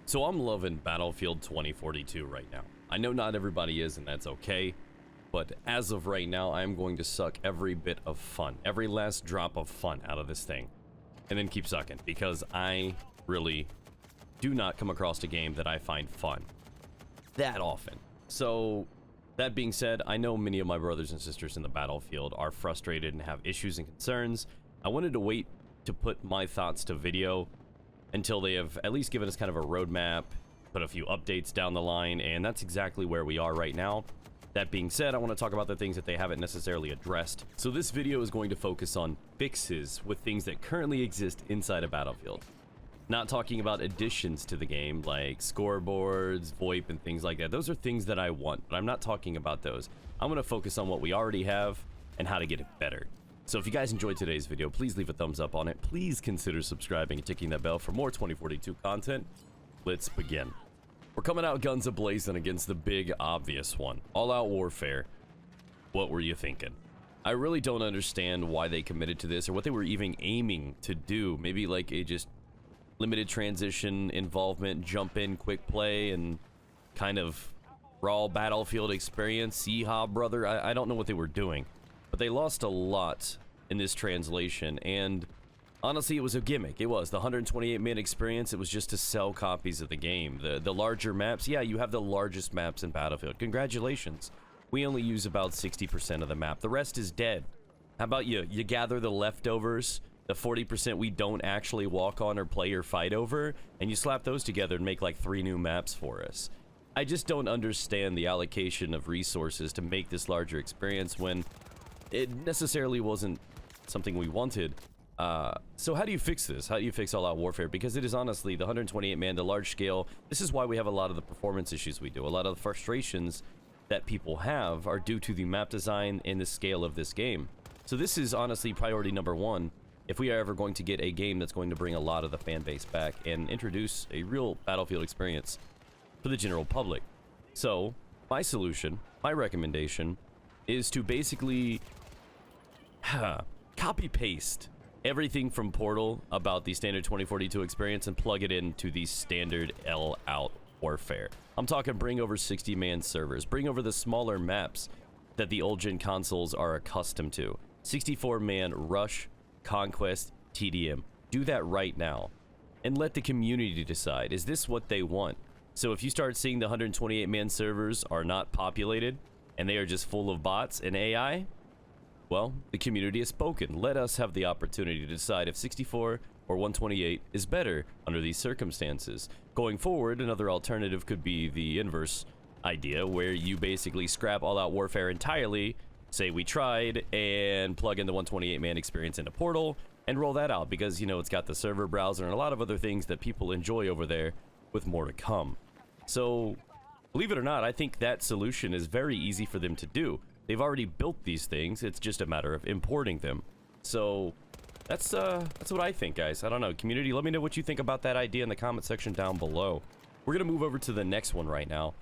So I'm loving Battlefield 2042 right now. I know not everybody is, and that's okay. But as of right now, I'm going to suck every bit of fun, every last drop of fun out of this thing. And then keep sucking, because I really do not come across a game that I find fun that often. So, that being said, I know many of my brothers and sisters in the Battlefield are frustrated and have issues and concerns. I wanted to wait to put my thoughts to video until they have at least given us kind of a roadmap, put a few updates down the line, and that's exactly where we are right now. That being said, I want to talk about the things that they haven't necessarily addressed. So this video is going to focus on fixes with things that currently exist inside of Battlefield. Not talking about additions to the game like scoreboards, VoIP, and things like that. Those are things that I want, but I'm not talking about those. I'm going to focus on what we already have and how to get it better. So if you guys enjoyed today's video, please leave a thumbs up on it. Please consider subscribing and ticking that bell for more 2042 content. Let's begin. We're coming out guns a-blazing against the big, obvious one. All-out warfare. What were you thinking? I really don't understand why they committed to this or what they were even aiming to do. Maybe like a just limited transition, involvement, jump in, quick play, and kind of raw Battlefield experience. Yeehaw, brother. I don't know what they were doing. But they lost a lot in this translation, and honestly, it was a gimmick. It was the 128-minute experience. It was just to sell copies of the game. The larger maps, yeah, you have the largest maps in Battlefield. Congratulations. We only use about 60% of the map. The rest is dead. How about you? You gather the leftovers, the 40% we don't actually walk on or play or fight over, and you slap those together and make like 3 new maps for us. I just don't understand the allocation of resources to make this larger experience when it necessarily wasn't something we wanted. So how do you fix this? How do you fix all-out warfare? Because it is honestly the 128-man, the large scale. This is why we have a lot of the performance issues we do. A lot of the frustrations that people have are due to the map design and the scale of this game. So this is honestly priority number 1 if we are ever going to get a game that's going to bring a lot of the fan base back and introduce a real Battlefield experience for the general public. So my solution, my recommendation, is to basically copy-paste everything from Portal about the standard 2042 experience and plug it into the standard all-out warfare. I'm talking bring over 60-man servers, bring over the smaller maps that the old-gen consoles are accustomed to. 64-man Rush, Conquest, TDM. Do that right now. And let the community decide, is this what they want? So if you start seeing the 128-man servers are not populated, and they are just full of bots and AI, well, the community has spoken. Let us have the opportunity to decide if 64 or 128 is better under these circumstances. Going forward, another alternative could be the inverse idea, where you basically scrap all-out warfare entirely, say we tried, and plug in the 128-man experience into Portal, and roll that out, because, you know, it's got the server browser and a lot of other things that people enjoy over there, with more to come. So, believe it or not, I think that solution is very easy for them to do. They've already built these things, it's just a matter of importing them. So, that's what I think, guys. I don't know, community, let me know what you think about that idea in the comment section down below. We're gonna move over to the next one right now,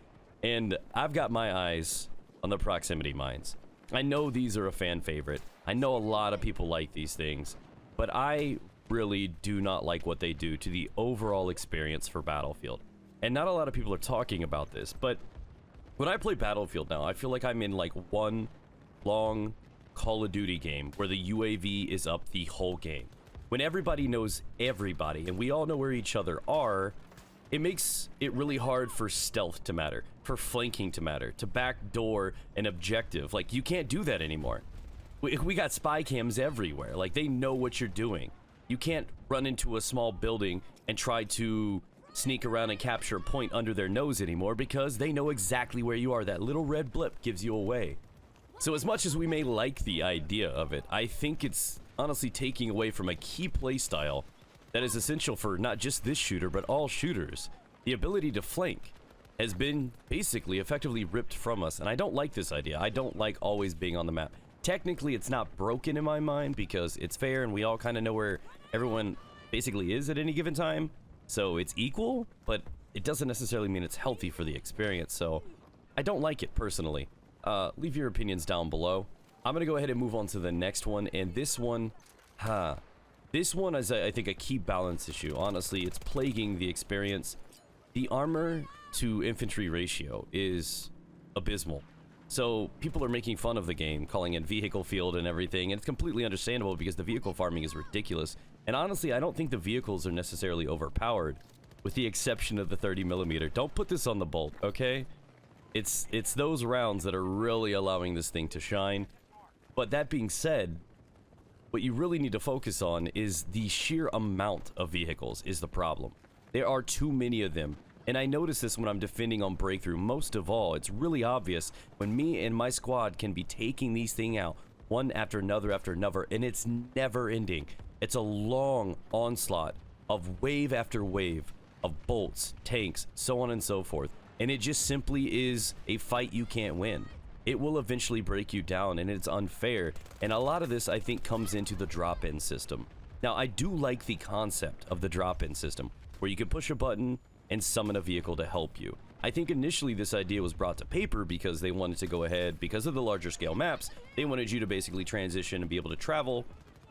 and I've got my eyes on the proximity mines. I know these are a fan favorite. I know a lot of people like these things, but I really do not like what they do to the overall experience for Battlefield. And not a lot of people are talking about this, but when I play Battlefield now, I feel like I'm in like one long Call of Duty game where the UAV is up the whole game. When everybody knows everybody and we all know where each other are, it makes it really hard for stealth to matter, for flanking to matter, to backdoor an objective. Like, you can't do that anymore. We got spy cams everywhere. Like, they know what you're doing. You can't run into a small building and try to sneak around and capture a point under their nose anymore, because they know exactly where you are. That little red blip gives you away. So as much as we may like the idea of it, I think it's honestly taking away from a key playstyle that is essential for not just this shooter, but all shooters. The ability to flank has been basically effectively ripped from us, and I don't like this idea. I don't like always being on the map. Technically, it's not broken in my mind because it's fair and we all kind of know where everyone basically is at any given time. So it's equal, but it doesn't necessarily mean it's healthy for the experience. So I don't like it personally. Leave your opinions down below. I'm gonna go ahead and move on to the next one, and this one is, I think, a key balance issue. Honestly, it's plaguing the experience. the armor to infantry ratio is abysmal. So people are making fun of the game, calling it vehicle field and everything, and it's completely understandable because the vehicle farming is ridiculous. And honestly, I don't think the vehicles are necessarily overpowered, with the exception of the 30mm. Don't put this on the bolt, okay? It's those rounds that are really allowing this thing to shine. But that being said, what you really need to focus on is the sheer amount of vehicles is the problem. There are too many of them. And I notice this when I'm defending on Breakthrough. Most of all, it's really obvious when me and my squad can be taking these things out one after another, and it's never ending. It's a long onslaught of wave after wave of bolts, tanks, so on and so forth. And it just simply is a fight you can't win. It will eventually break you down, and it's unfair. And a lot of this, I think, comes into the drop-in system. Now, I do like the concept of the drop-in system, where you can push a button and summon a vehicle to help you. I think initially this idea was brought to paper because they wanted to go ahead, because of the larger scale maps, they wanted you to basically transition and be able to travel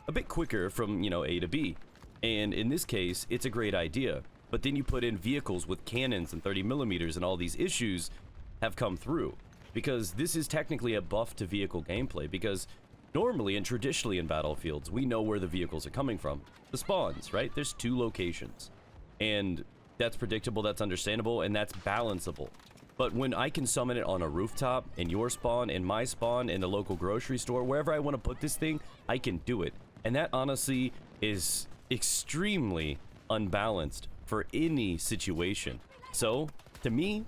a bit quicker from, A to B. And in this case, it's a great idea. But then you put in vehicles with cannons and 30mm, and all these issues have come through. Because this is technically a buff to vehicle gameplay, because normally and traditionally in battlefields, we know where the vehicles are coming from. The spawns, right? There's 2 locations. And that's predictable, that's understandable, and that's balanceable. But when I can summon it on a rooftop, in your spawn, in my spawn, in the local grocery store, wherever I want to put this thing, I can do it. And that honestly is extremely unbalanced for any situation. So, to me,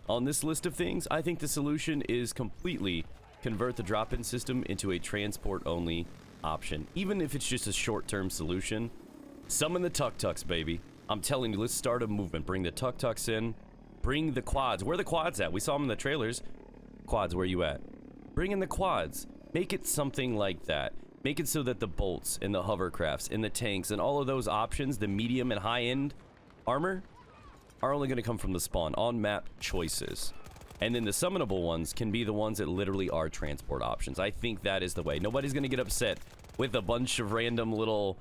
on this list of things, I think the solution is completely convert the drop-in system into a transport-only option. Even if it's just a short-term solution, summon the tuk-tuks, baby. I'm telling you, let's start a movement. Bring the tuk-tuks in. Bring the quads. Where are the quads at? We saw them in the trailers. Quads, where you at? Bring in the quads. Make it something like that. Make it so that the bolts and the hovercrafts and the tanks and all of those options, the medium and high-end armor, are only going to come from the spawn on-map choices. And then the summonable ones can be the ones that literally are transport options. I think that is the way. Nobody's going to get upset with a bunch of random little,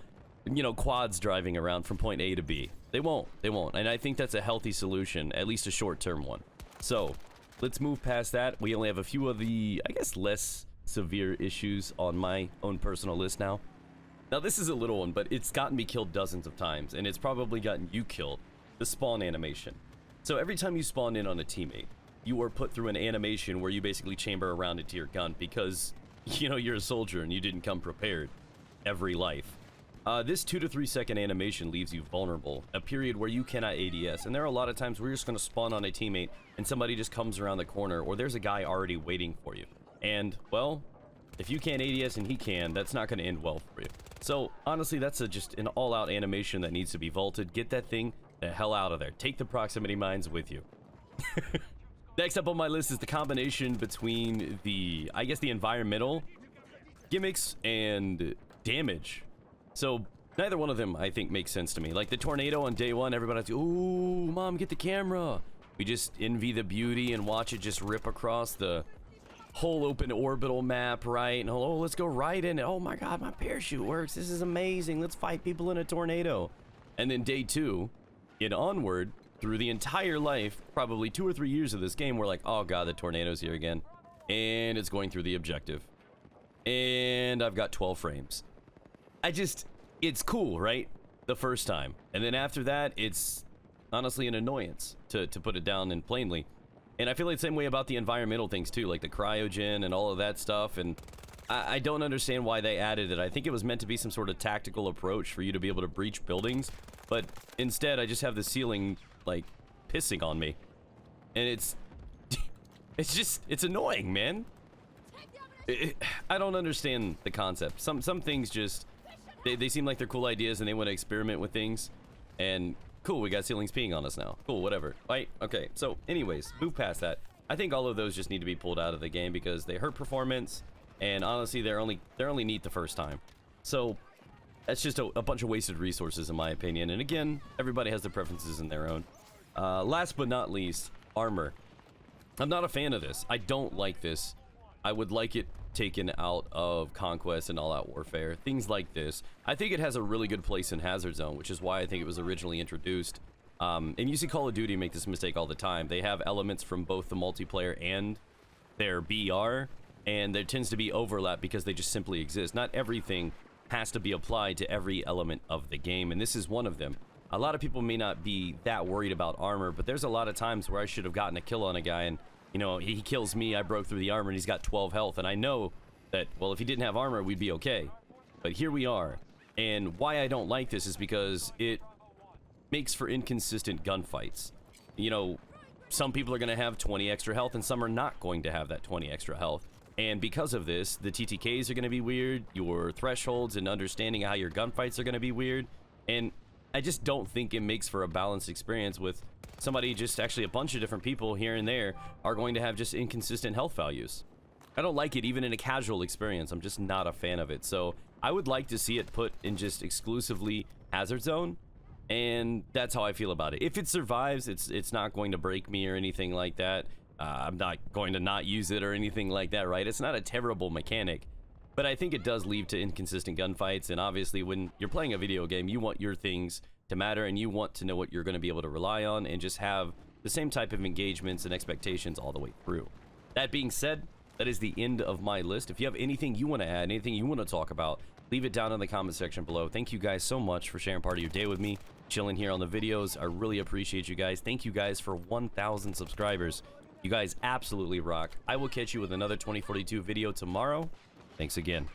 quads driving around from point A to B. They won't. And I think that's a healthy solution, at least a short-term one. So, let's move past that. We only have a few of the, I guess, less severe issues on my own personal list now. Now, this is a little one, but it's gotten me killed dozens of times, and it's probably gotten you killed. The spawn animation. So every time you spawn in on a teammate, you are put through an animation where you basically chamber around into your gun because, you're a soldier and you didn't come prepared every life. This 2 to 3 second animation leaves you vulnerable, a period where you cannot ADS, and there are a lot of times where you're just going to spawn on a teammate and somebody just comes around the corner, or there's a guy already waiting for you. And, well, if you can't ADS and he can, that's not going to end well for you. So, honestly, that's just an all-out animation that needs to be vaulted. Get that thing the hell out of there. Take the proximity mines with you. Next up on my list is the combination between the, I guess, the environmental gimmicks and damage. So, neither one of them, I think, makes sense to me. Like the tornado on day 1, everybody's like, ooh, mom, get the camera. We just envy the beauty and watch it just rip across the whole open orbital map, right? And oh, let's go right in it. Oh my god, my parachute works. This is amazing. Let's fight people in a tornado. And then day 2, and onward, through the entire life, probably 2 or 3 years of this game, we're like, oh god, the tornado's here again. And it's going through the objective. And I've got 12 frames. It's cool, right? The first time. And then after that, it's honestly an annoyance, to put it down and plainly. And I feel like the same way about the environmental things too, like the cryogen and all of that stuff. And I don't understand why they added it. I think it was meant to be some sort of tactical approach for you to be able to breach buildings. But instead, I just have the ceiling, like, pissing on me. And it's annoying, man. I don't understand the concept. Some things just, they seem like they're cool ideas and they want to experiment with things. And cool, we got ceilings peeing on us now. Cool, whatever. Right? Okay, so anyways, move past that. I think all of those just need to be pulled out of the game because they hurt performance. And honestly, they're only neat the first time. So that's just a bunch of wasted resources in my opinion. And again, everybody has their preferences in their own. Last but not least, armor. I'm not a fan of this. I don't like this. I would like it taken out of Conquest and All-Out Warfare. Things like this. I think it has a really good place in Hazard Zone, which is why I think it was originally introduced. And you see Call of Duty make this mistake all the time. They have elements from both the multiplayer and their BR, and there tends to be overlap because they just simply exist. Not everything has to be applied to every element of the game, and this is one of them. A lot of people may not be that worried about armor, but there's a lot of times where I should have gotten a kill on a guy, and, you know, he kills me, I broke through the armor, and he's got 12 health, and I know that, well, if he didn't have armor, we'd be okay. But here we are, and why I don't like this is because it makes for inconsistent gunfights. You know, some people are going to have 20 extra health, and some are not going to have that 20 extra health. And because of this, the TTKs are going to be weird, your thresholds and understanding how your gunfights are going to be weird, and I just don't think it makes for a balanced experience with somebody, just actually a bunch of different people here and there are going to have just inconsistent health values. I don't like it even in a casual experience. I'm just not a fan of it. So I would like to see it put in just exclusively Hazard Zone, and that's how I feel about it. If it survives, it's not going to break me or anything like that. I'm not going to not use it or anything like that, right? It's not a terrible mechanic, but I think it does lead to inconsistent gunfights, and obviously when you're playing a video game, you want your things to matter, and you want to know what you're going to be able to rely on, and just have the same type of engagements and expectations all the way through. That being said, that is the end of my list. If you have anything you want to add, anything you want to talk about, leave it down in the comment section below. Thank you guys so much for sharing part of your day with me, chilling here on the videos. I really appreciate you guys. Thank you guys for 1,000 subscribers. You guys absolutely rock. I will catch you with another 2042 video tomorrow. Thanks again.